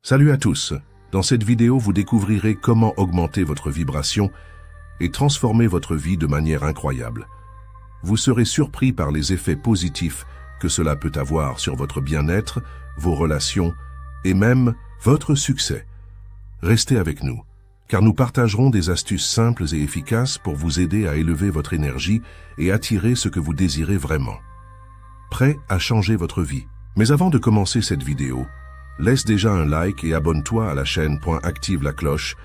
Salut à tous. Dans cette vidéo, vous découvrirez comment augmenter votre vibration et transformer votre vie de manière incroyable. Vous serez surpris par les effets positifs que cela peut avoir sur votre bien-être, vos relations et même votre succès. Restez avec nous, car nous partagerons des astuces simples et efficaces pour vous aider à élever votre énergie et attirer ce que vous désirez vraiment. Prêt à changer votre vie? Mais avant de commencer cette vidéo, laisse déjà un like et abonne-toi à la chaîne. Active la cloche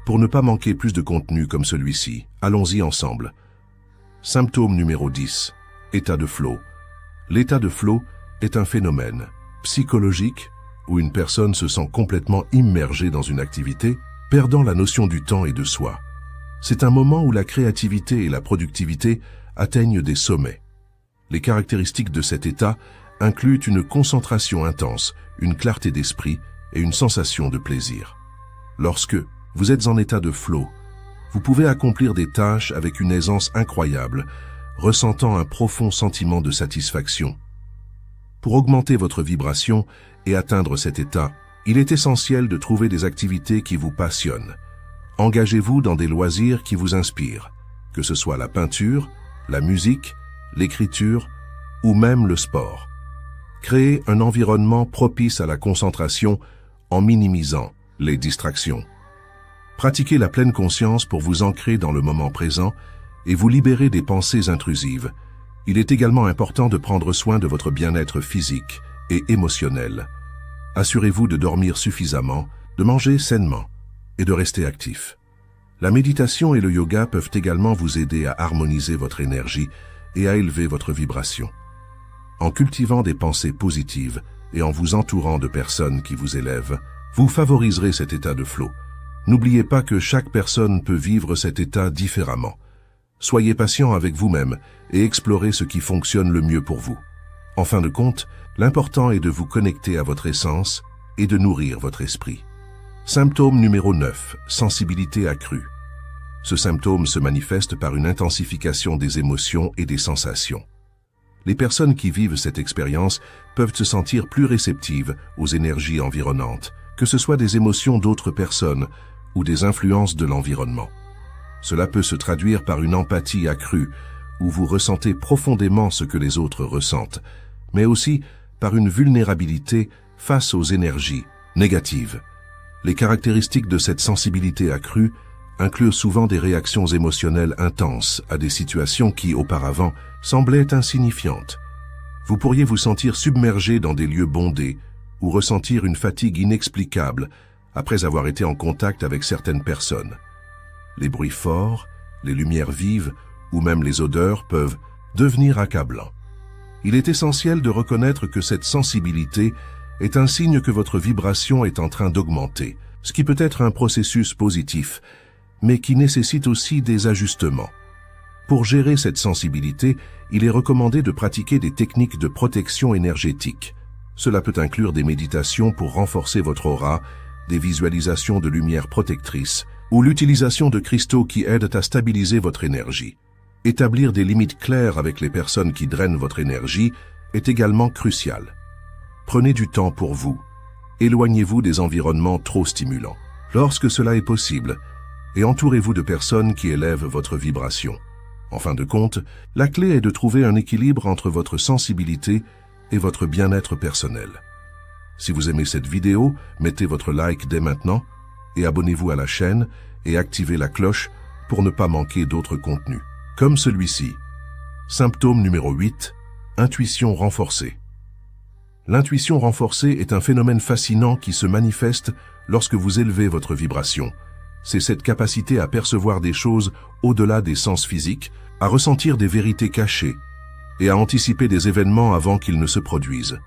pour ne pas manquer plus de contenu comme celui-ci. Allons-y ensemble. Symptôme numéro 10. État de flow. L'état de flow est un phénomène psychologique où une personne se sent complètement immergée dans une activité, perdant la notion du temps et de soi. C'est un moment où la créativité et la productivité atteignent des sommets. Les caractéristiques de cet état incluent une concentration intense, une clarté d'esprit et une sensation de plaisir. Lorsque vous êtes en état de flow, vous pouvez accomplir des tâches avec une aisance incroyable, ressentant un profond sentiment de satisfaction. Pour augmenter votre vibration et atteindre cet état, il est essentiel de trouver des activités qui vous passionnent. Engagez-vous dans des loisirs qui vous inspirent, que ce soit la peinture, la musique, l'écriture ou même le sport. Créez un environnement propice à la concentration en minimisant les distractions. Pratiquez la pleine conscience pour vous ancrer dans le moment présent et vous libérer des pensées intrusives. Il est également important de prendre soin de votre bien-être physique et émotionnel. Assurez-vous de dormir suffisamment, de manger sainement et de rester actif. La méditation et le yoga peuvent également vous aider à harmoniser votre énergie et à élever votre vibration. En cultivant des pensées positives et en vous entourant de personnes qui vous élèvent, vous favoriserez cet état de flow. N'oubliez pas que chaque personne peut vivre cet état différemment. Soyez patient avec vous-même et explorez ce qui fonctionne le mieux pour vous. En fin de compte, l'important est de vous connecter à votre essence et de nourrir votre esprit. Symptôme numéro 9. Sensibilité accrue. Ce symptôme se manifeste par une intensification des émotions et des sensations. Les personnes qui vivent cette expérience peuvent se sentir plus réceptives aux énergies environnantes, que ce soit des émotions d'autres personnes ou des influences de l'environnement. Cela peut se traduire par une empathie accrue, où vous ressentez profondément ce que les autres ressentent, mais aussi par une vulnérabilité face aux énergies négatives. Les caractéristiques de cette sensibilité accrue incluent souvent des réactions émotionnelles intenses à des situations qui, auparavant, semblaient insignifiantes. Vous pourriez vous sentir submergé dans des lieux bondés ou ressentir une fatigue inexplicable après avoir été en contact avec certaines personnes. Les bruits forts, les lumières vives ou même les odeurs peuvent devenir accablants. Il est essentiel de reconnaître que cette sensibilité est un signe que votre vibration est en train d'augmenter, ce qui peut être un processus positif, mais qui nécessite aussi des ajustements. Pour gérer cette sensibilité, il est recommandé de pratiquer des techniques de protection énergétique. Cela peut inclure des méditations pour renforcer votre aura, des visualisations de lumière protectrice ou l'utilisation de cristaux qui aident à stabiliser votre énergie. Établir des limites claires avec les personnes qui drainent votre énergie est également crucial. Prenez du temps pour vous. Éloignez-vous des environnements trop stimulants, lorsque cela est possible, et entourez-vous de personnes qui élèvent votre vibration. En fin de compte, la clé est de trouver un équilibre entre votre sensibilité et votre bien-être personnel. Si vous aimez cette vidéo, mettez votre like dès maintenant et abonnez-vous à la chaîne et activez la cloche pour ne pas manquer d'autres contenus, comme celui-ci. Symptôme numéro 8. Intuition renforcée. L'intuition renforcée est un phénomène fascinant qui se manifeste lorsque vous élevez votre vibration. C'est cette capacité à percevoir des choses au-delà des sens physiques, à ressentir des vérités cachées et à anticiper des événements avant qu'ils ne se produisent.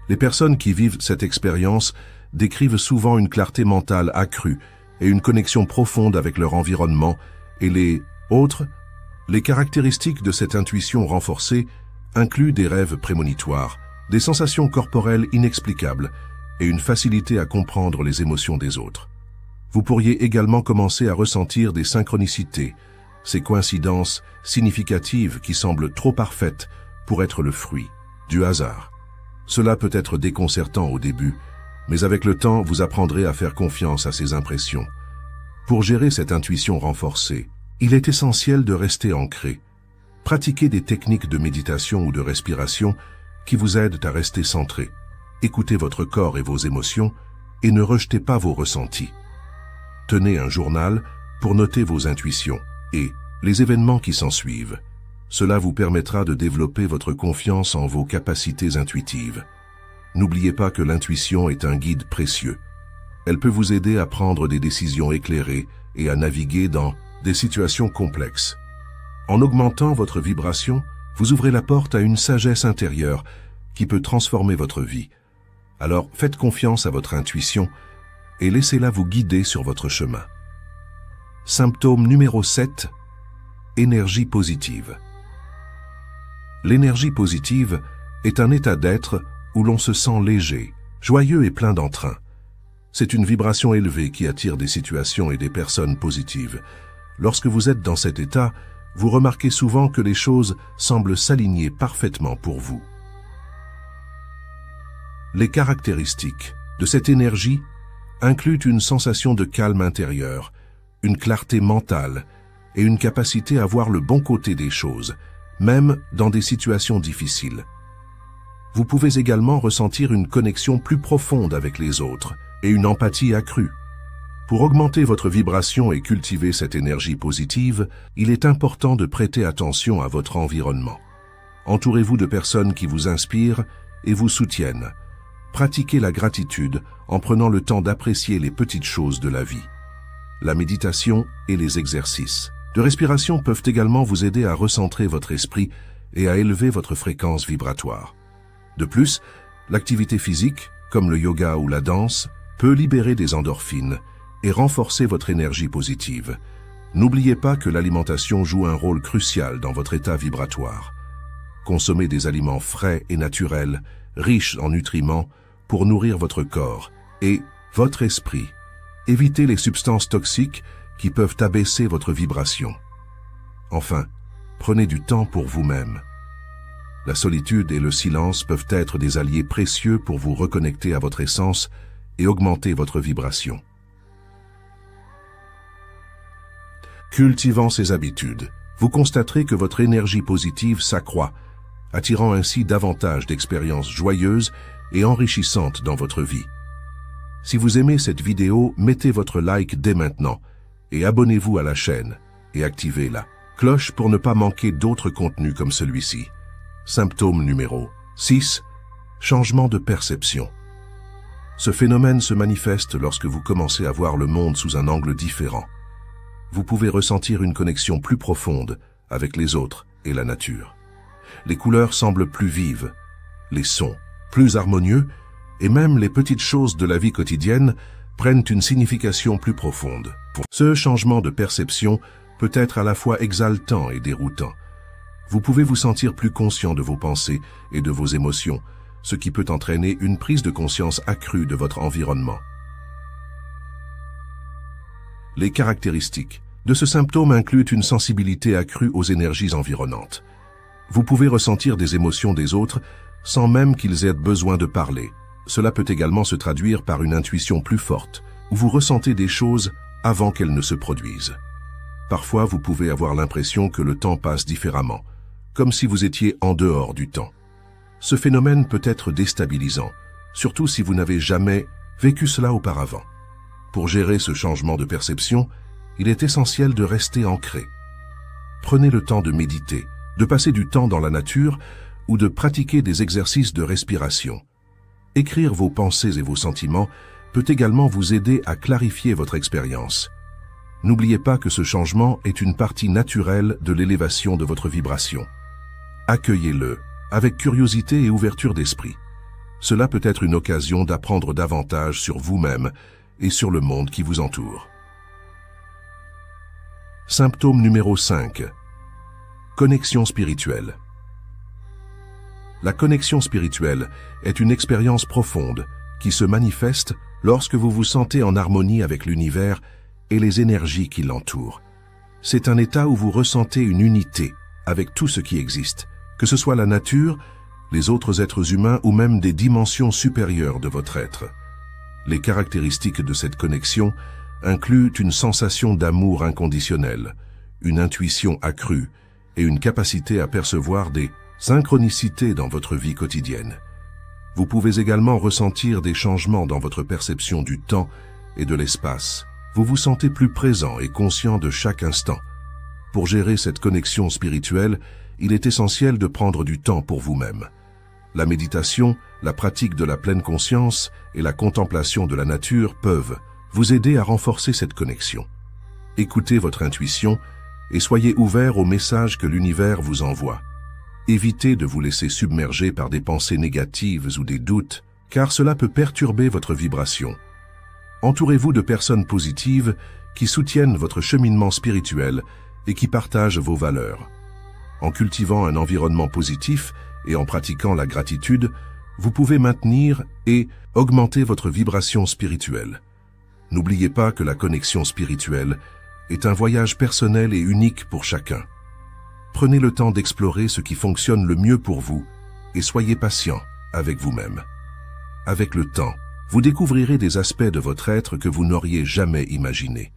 Les personnes qui vivent cette expérience décrivent souvent une clarté mentale accrue et une connexion profonde avec leur environnement et les autres. Les caractéristiques de cette intuition renforcée incluent des rêves prémonitoires, des sensations corporelles inexplicables et une facilité à comprendre les émotions des autres. Vous pourriez également commencer à ressentir des synchronicités, ces coïncidences significatives qui semblent trop parfaites pour être le fruit du hasard. Cela peut être déconcertant au début, Mais avec le temps, vous apprendrez à faire confiance à ces impressions. Pour gérer cette intuition renforcée, il est essentiel de rester ancré. Pratiquez des techniques de méditation ou de respiration qui vous aident à rester centré. Écoutez votre corps et vos émotions et ne rejetez pas vos ressentis. Tenez un journal pour noter vos intuitions et les événements qui s'ensuivent. Cela vous permettra de développer votre confiance en vos capacités intuitives. N'oubliez pas que l'intuition est un guide précieux. Elle peut vous aider à prendre des décisions éclairées et à naviguer dans des situations complexes. En augmentant votre vibration, vous ouvrez la porte à une sagesse intérieure qui peut transformer votre vie. Alors faites confiance à votre intuition et laissez-la vous guider sur votre chemin. Symptôme numéro 7. Énergie positive. L'énergie positive est un état d'être où l'on se sent léger, joyeux et plein d'entrain. C'est une vibration élevée qui attire des situations et des personnes positives. Lorsque vous êtes dans cet état, vous remarquez souvent que les choses semblent s'aligner parfaitement pour vous. Les caractéristiques de cette énergie incluent une sensation de calme intérieur, une clarté mentale et une capacité à voir le bon côté des choses, même dans des situations difficiles. Vous pouvez également ressentir une connexion plus profonde avec les autres et une empathie accrue. Pour augmenter votre vibration et cultiver cette énergie positive, il est important de prêter attention à votre environnement. Entourez-vous de personnes qui vous inspirent et vous soutiennent. Pratiquez la gratitude en prenant le temps d'apprécier les petites choses de la vie. La méditation et les exercices de respiration peuvent également vous aider à recentrer votre esprit et à élever votre fréquence vibratoire. De plus, l'activité physique, comme le yoga ou la danse, peut libérer des endorphines et renforcer votre énergie positive. N'oubliez pas que l'alimentation joue un rôle crucial dans votre état vibratoire. Consommez des aliments frais et naturels, riches en nutriments, pour nourrir votre corps et votre esprit. Évitez les substances toxiques qui peuvent abaisser votre vibration. Enfin, prenez du temps pour vous-même. La solitude et le silence peuvent être des alliés précieux pour vous reconnecter à votre essence et augmenter votre vibration. Cultivant ces habitudes, vous constaterez que votre énergie positive s'accroît, attirant ainsi davantage d'expériences joyeuses et enrichissantes dans votre vie. Si vous aimez cette vidéo, mettez votre like dès maintenant et abonnez-vous à la chaîne et activez la cloche pour ne pas manquer d'autres contenus comme celui-ci. Symptôme numéro 6. Changement de perception. Ce phénomène se manifeste lorsque vous commencez à voir le monde sous un angle différent. Vous pouvez ressentir une connexion plus profonde avec les autres et la nature. Les couleurs semblent plus vives, les sons plus harmonieux, et même les petites choses de la vie quotidienne prennent une signification plus profonde. Ce changement de perception peut être à la fois exaltant et déroutant. Vous pouvez vous sentir plus conscient de vos pensées et de vos émotions, ce qui peut entraîner une prise de conscience accrue de votre environnement. Les caractéristiques de ce symptôme incluent une sensibilité accrue aux énergies environnantes. Vous pouvez ressentir des émotions des autres sans même qu'ils aient besoin de parler. Cela peut également se traduire par une intuition plus forte, où vous ressentez des choses avant qu'elles ne se produisent. Parfois, vous pouvez avoir l'impression que le temps passe différemment, comme si vous étiez en dehors du temps. Ce phénomène peut être déstabilisant, surtout si vous n'avez jamais vécu cela auparavant. Pour gérer ce changement de perception, il est essentiel de rester ancré. Prenez le temps de méditer, de passer du temps dans la nature ou de pratiquer des exercices de respiration. Écrire vos pensées et vos sentiments peut également vous aider à clarifier votre expérience. N'oubliez pas que ce changement est une partie naturelle de l'élévation de votre vibration. Accueillez-le avec curiosité et ouverture d'esprit. Cela peut être une occasion d'apprendre davantage sur vous-même et sur le monde qui vous entoure. Symptôme numéro 5. Connexion spirituelle. La connexion spirituelle est une expérience profonde qui se manifeste lorsque vous vous sentez en harmonie avec l'univers et les énergies qui l'entourent. C'est un état où vous ressentez une unité avec tout ce qui existe, que ce soit la nature, les autres êtres humains ou même des dimensions supérieures de votre être. Les caractéristiques de cette connexion incluent une sensation d'amour inconditionnel, une intuition accrue et une capacité à percevoir des synchronicités dans votre vie quotidienne. Vous pouvez également ressentir des changements dans votre perception du temps et de l'espace. Vous vous sentez plus présent et conscient de chaque instant. Pour gérer cette connexion spirituelle, il est essentiel de prendre du temps pour vous-même. La méditation, la pratique de la pleine conscience et la contemplation de la nature peuvent vous aider à renforcer cette connexion. Écoutez votre intuition et soyez ouvert aux messages que l'univers vous envoie. Évitez de vous laisser submerger par des pensées négatives ou des doutes, car cela peut perturber votre vibration. Entourez-vous de personnes positives qui soutiennent votre cheminement spirituel et qui partagent vos valeurs. En cultivant un environnement positif et en pratiquant la gratitude, vous pouvez maintenir et augmenter votre vibration spirituelle. N'oubliez pas que la connexion spirituelle est un voyage personnel et unique pour chacun. Prenez le temps d'explorer ce qui fonctionne le mieux pour vous et soyez patient avec vous-même. Avec le temps, vous découvrirez des aspects de votre être que vous n'auriez jamais imaginés.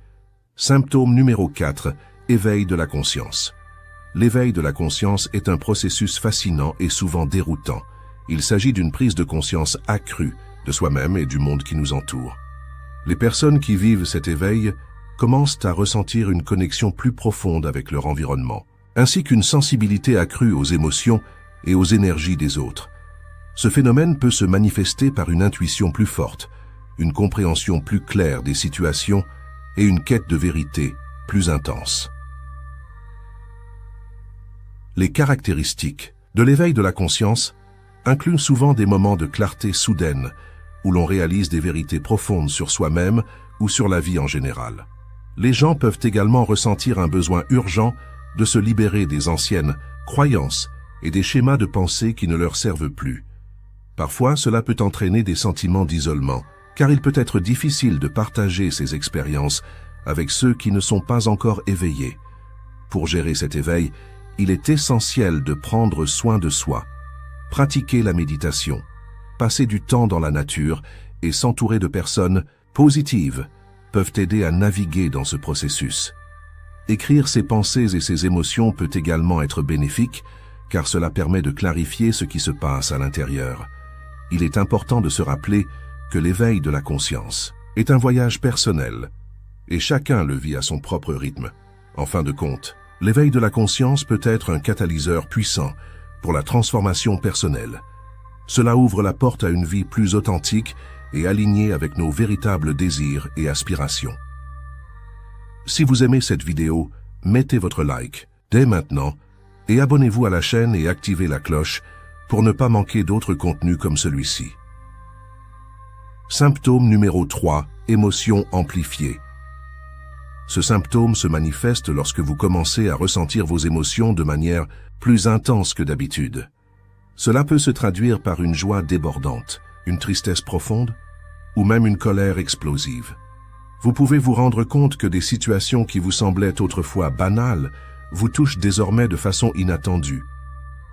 Symptôme numéro 4, éveil de la conscience. L'éveil de la conscience est un processus fascinant et souvent déroutant. Il s'agit d'une prise de conscience accrue de soi-même et du monde qui nous entoure. Les personnes qui vivent cet éveil commencent à ressentir une connexion plus profonde avec leur environnement, ainsi qu'une sensibilité accrue aux émotions et aux énergies des autres. Ce phénomène peut se manifester par une intuition plus forte, une compréhension plus claire des situations et une quête de vérité plus intense. Les caractéristiques de l'éveil de la conscience incluent souvent des moments de clarté soudaine où l'on réalise des vérités profondes sur soi-même ou sur la vie en général. Les gens peuvent également ressentir un besoin urgent de se libérer des anciennes croyances et des schémas de pensée qui ne leur servent plus. Parfois, cela peut entraîner des sentiments d'isolement, car il peut être difficile de partager ces expériences avec ceux qui ne sont pas encore éveillés. Pour gérer cet éveil, il est essentiel de prendre soin de soi, pratiquer la méditation, passer du temps dans la nature et s'entourer de personnes positives peuvent aider à naviguer dans ce processus. Écrire ses pensées et ses émotions peut également être bénéfique, car cela permet de clarifier ce qui se passe à l'intérieur. Il est important de se rappeler que l'éveil de la conscience est un voyage personnel, et chacun le vit à son propre rythme. En fin de compte, l'éveil de la conscience peut être un catalyseur puissant pour la transformation personnelle. Cela ouvre la porte à une vie plus authentique et alignée avec nos véritables désirs et aspirations. Si vous aimez cette vidéo, mettez votre like dès maintenant et abonnez-vous à la chaîne et activez la cloche pour ne pas manquer d'autres contenus comme celui-ci. Symptôme numéro 3, émotion amplifiée. Ce symptôme se manifeste lorsque vous commencez à ressentir vos émotions de manière plus intense que d'habitude. Cela peut se traduire par une joie débordante, une tristesse profonde ou même une colère explosive. Vous pouvez vous rendre compte que des situations qui vous semblaient autrefois banales vous touchent désormais de façon inattendue.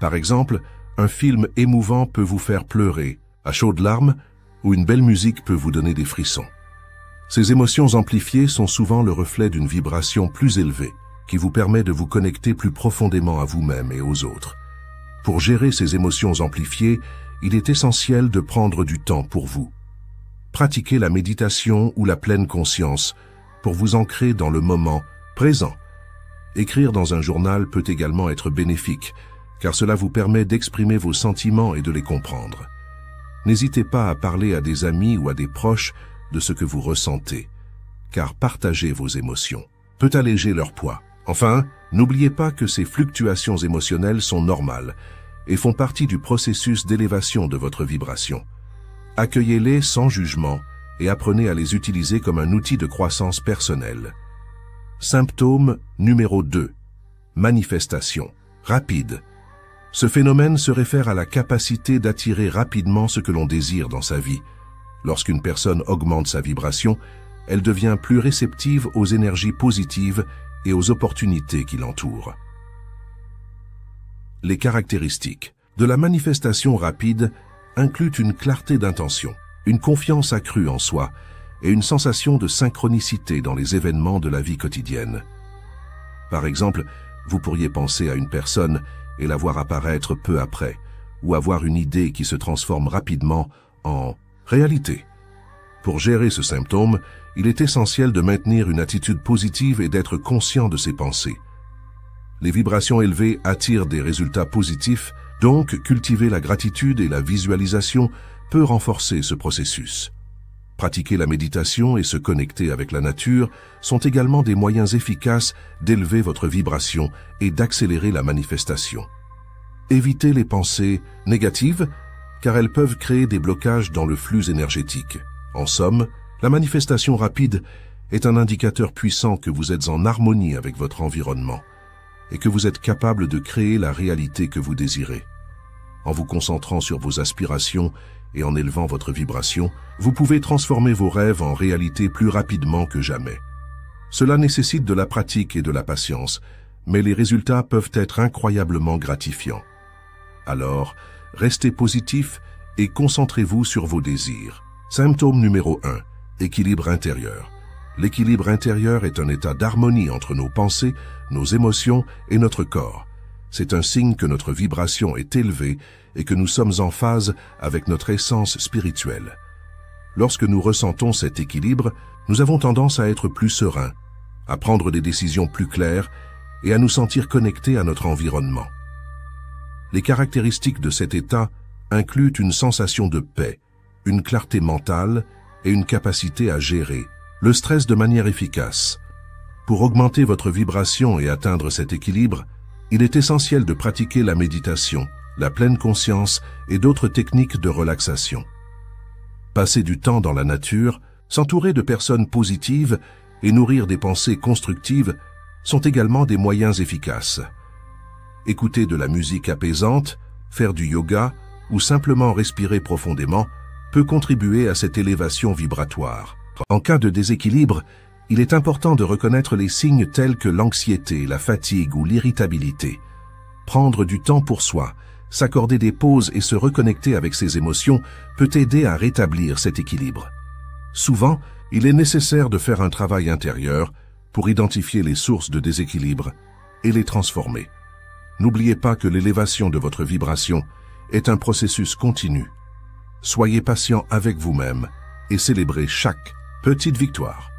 Par exemple, un film émouvant peut vous faire pleurer, à chaudes larmes, ou une belle musique peut vous donner des frissons. Ces émotions amplifiées sont souvent le reflet d'une vibration plus élevée, qui vous permet de vous connecter plus profondément à vous-même et aux autres. Pour gérer ces émotions amplifiées, il est essentiel de prendre du temps pour vous. Pratiquez la méditation ou la pleine conscience pour vous ancrer dans le moment présent. Écrire dans un journal peut également être bénéfique, car cela vous permet d'exprimer vos sentiments et de les comprendre. N'hésitez pas à parler à des amis ou à des proches de ce que vous ressentez, car partager vos émotions peut alléger leur poids. Enfin, n'oubliez pas que ces fluctuations émotionnelles sont normales et font partie du processus d'élévation de votre vibration. Accueillez-les sans jugement et apprenez à les utiliser comme un outil de croissance personnelle. Symptôme numéro 2. Manifestation rapide. Ce phénomène se réfère à la capacité d'attirer rapidement ce que l'on désire dans sa vie. Lorsqu'une personne augmente sa vibration, elle devient plus réceptive aux énergies positives et aux opportunités qui l'entourent. Les caractéristiques de la manifestation rapide incluent une clarté d'intention, une confiance accrue en soi et une sensation de synchronicité dans les événements de la vie quotidienne. Par exemple, vous pourriez penser à une personne et la voir apparaître peu après, ou avoir une idée qui se transforme rapidement en réalité. Pour gérer ce symptôme, il est essentiel de maintenir une attitude positive et d'être conscient de ses pensées. Les vibrations élevées attirent des résultats positifs, donc cultiver la gratitude et la visualisation peut renforcer ce processus. Pratiquer la méditation et se connecter avec la nature sont également des moyens efficaces d'élever votre vibration et d'accélérer la manifestation. Évitez les pensées négatives, car elles peuvent créer des blocages dans le flux énergétique. En somme, la manifestation rapide est un indicateur puissant que vous êtes en harmonie avec votre environnement et que vous êtes capable de créer la réalité que vous désirez. En vous concentrant sur vos aspirations et en élevant votre vibration, vous pouvez transformer vos rêves en réalité plus rapidement que jamais. Cela nécessite de la pratique et de la patience, mais les résultats peuvent être incroyablement gratifiants. Alors, restez positif et concentrez-vous sur vos désirs. Symptôme numéro 1. Équilibre intérieur. L'équilibre intérieur est un état d'harmonie entre nos pensées, nos émotions et notre corps. C'est un signe que notre vibration est élevée et que nous sommes en phase avec notre essence spirituelle. Lorsque nous ressentons cet équilibre, nous avons tendance à être plus sereins, à prendre des décisions plus claires et à nous sentir connectés à notre environnement. Les caractéristiques de cet état incluent une sensation de paix, une clarté mentale et une capacité à gérer le stress de manière efficace. Pour augmenter votre vibration et atteindre cet équilibre, il est essentiel de pratiquer la méditation, la pleine conscience et d'autres techniques de relaxation. Passer du temps dans la nature, s'entourer de personnes positives et nourrir des pensées constructives sont également des moyens efficaces. Écouter de la musique apaisante, faire du yoga ou simplement respirer profondément peut contribuer à cette élévation vibratoire. En cas de déséquilibre, il est important de reconnaître les signes tels que l'anxiété, la fatigue ou l'irritabilité. Prendre du temps pour soi, s'accorder des pauses et se reconnecter avec ses émotions peut aider à rétablir cet équilibre. Souvent, il est nécessaire de faire un travail intérieur pour identifier les sources de déséquilibre et les transformer. N'oubliez pas que l'élévation de votre vibration est un processus continu. Soyez patient avec vous-même et célébrez chaque petite victoire.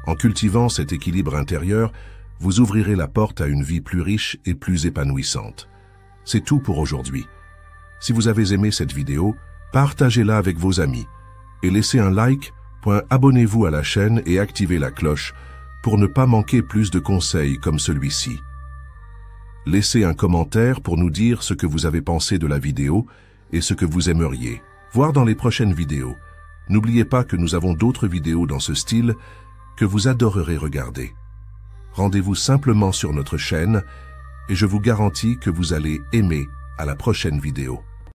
En cultivant cet équilibre intérieur, vous ouvrirez la porte à une vie plus riche et plus épanouissante. C'est tout pour aujourd'hui. Si vous avez aimé cette vidéo, partagez-la avec vos amis et laissez un like, abonnez-vous à la chaîne et activez la cloche pour ne pas manquer plus de conseils comme celui-ci. Laissez un commentaire pour nous dire ce que vous avez pensé de la vidéo et ce que vous aimeriez voir dans les prochaines vidéos. N'oubliez pas que nous avons d'autres vidéos dans ce style que vous adorerez regarder. Rendez-vous simplement sur notre chaîne et je vous garantis que vous allez aimer à la prochaine vidéo.